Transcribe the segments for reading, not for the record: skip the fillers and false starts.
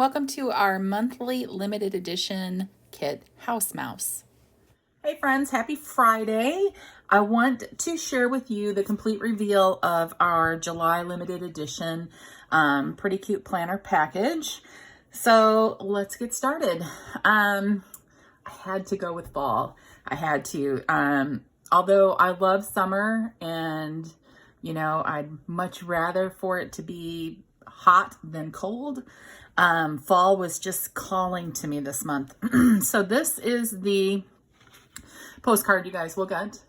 Welcome to our monthly limited edition kit, House Mouse. Hey friends, happy Friday. I want to share with you the complete reveal of our July limited edition Pretty Cute Planner package. So let's get started. I had to go with fall. I had to. Although I love summer and, I'd much rather for it to be hot than cold. Fall was just calling to me this month. So this is the postcard you guys will get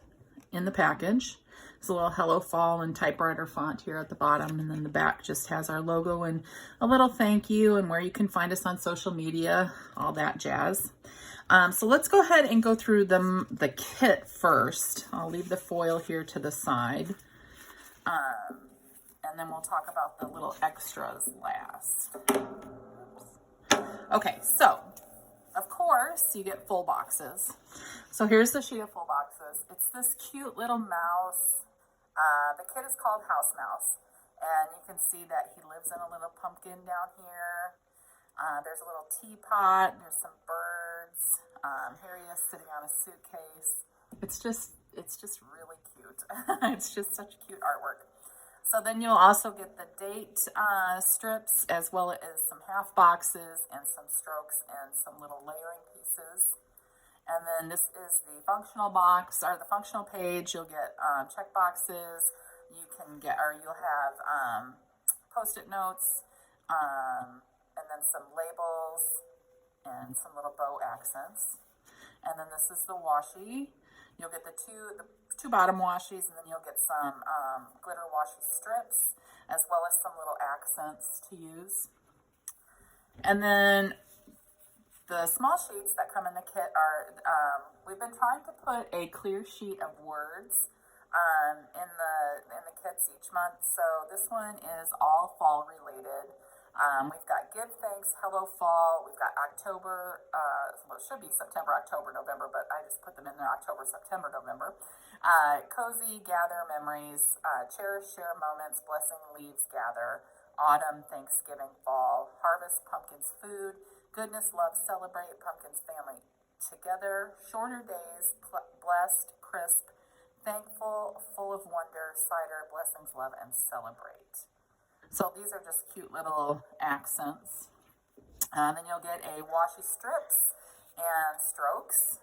in the package. It's a little Hello Fall in typewriter font here at the bottom, and then the back just has our logo and a little thank you and where you can find us on social media, all that jazz. So let's go ahead and go through the kit first. I'll leave the foil here to the side. And then we'll talk about the little extras last. Okay, so of course you get full boxes. So here's the sheet of full boxes. It's this cute little mouse. The kit is called House Mouse, and you can see that he lives in a little pumpkin down here. There's a little teapot. There's some birds. Here he is sitting on a suitcase. It's just really cute. It's just such cute artwork. So then you'll also get the date strips, as well as some half boxes and some strokes and some little layering pieces. And then this is the functional box, or the functional page. You'll get check boxes. You can get, or you'll have Post-it notes, and then some labels and some little bow accents. And then this is the washi. You'll get the two bottom washies, and then you'll get some glitter washi strips, as well as some little accents to use. And then the small sheets that come in the kit are, we've been trying to put a clear sheet of words in the kits each month. So this one is all fall related. We've got Give Thanks, Hello Fall. We've got October, well, it should be September, October, November, but I just put them in there October, September, November. Cozy, Gather Memories, Cherish, Share Moments, Blessing, Leaves, Gather, Autumn, Thanksgiving, Fall, Harvest, Pumpkins, Food, Goodness, Love, Celebrate, Pumpkins, Family, Together, Shorter Days, Blessed, Crisp, Thankful, Full of Wonder, Cider, Blessings, Love, and Celebrate. So these are just cute little accents. Then you'll get a washi strips and strokes.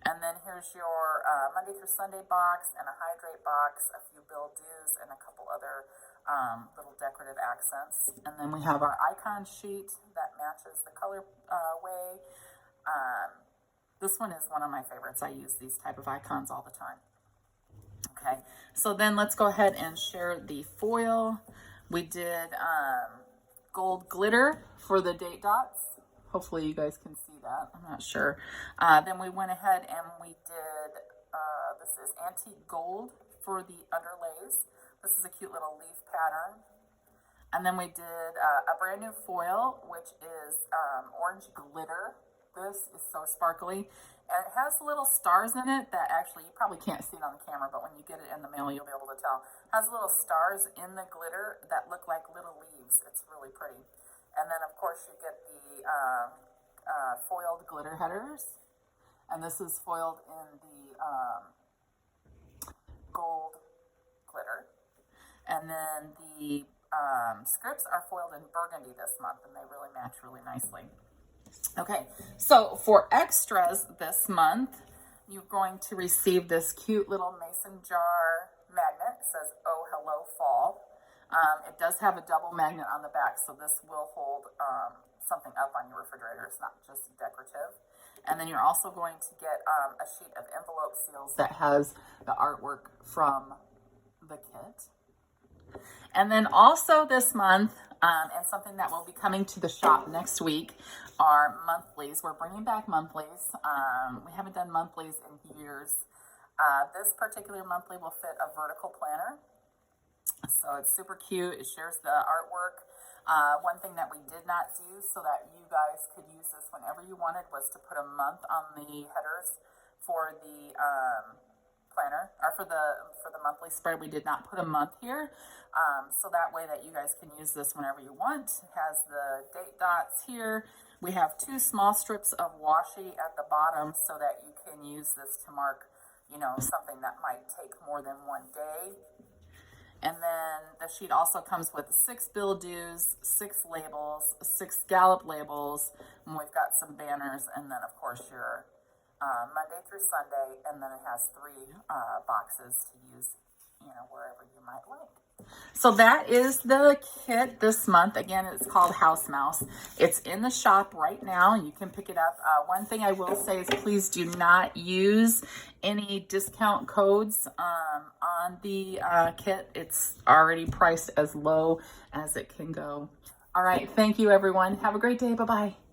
And then here's your Monday through Sunday box and a hydrate box, a few bill dues, and a couple other little decorative accents. And then we have our icon sheet that matches the color way. This one is one of my favorites. I use these type of icons all the time. Okay, so then let's go ahead and share the foil. We did gold glitter for the date dots. Hopefully you guys can see that. I'm not sure. Then we went ahead and we did, this is antique gold for the underlays. This is a cute little leaf pattern. And then we did a brand new foil, which is orange glitter. This is so sparkly. And it has little stars in it that actually, you probably can't see it on the camera, but when you get it in the mail, you'll be able to tell. It has little stars in the glitter that look like little leaves. It's really pretty. And then, of course, you get the foiled glitter headers. And this is foiled in the gold glitter. And then the scripts are foiled in burgundy this month, and they really match really nicely. Okay, so for extras this month, you're going to receive this cute little mason jar magnet. It says, Oh, Hello Fall. It does have a double magnet on the back, so this will hold something up on your refrigerator. It's not just decorative. And then you're also going to get a sheet of envelope seals that has the artwork from the kit. And then also this month, and something that will be coming to the shop next week, are monthlies. We're bringing back monthlies. We haven't done monthlies in years. This particular monthly will fit a vertical planner. So it's super cute. It shares the artwork. One thing that we did not do so that you guys could use this whenever you wanted was to put a month on the headers for the planner, or for the monthly spread, we did not put a month here. So that way that you guys can use this whenever you want. It has the date dots here. We have 2 small strips of washi at the bottom so that you can use this to mark, you know, something that might take more than 1 day. And then the sheet also comes with 6 bill dues, 6 labels, 6 scallop labels, and we've got some banners, and then of course your Monday through Sunday, and then it has 3 boxes to use, you know, wherever you might like. So that is the kit this month. Again, it's called House Mouse. It's in the shop right now. You can pick it up. One thing I will say is please do not use any discount codes on the kit. It's already priced as low as it can go. All right. Thank you, everyone. Have a great day. Bye-bye.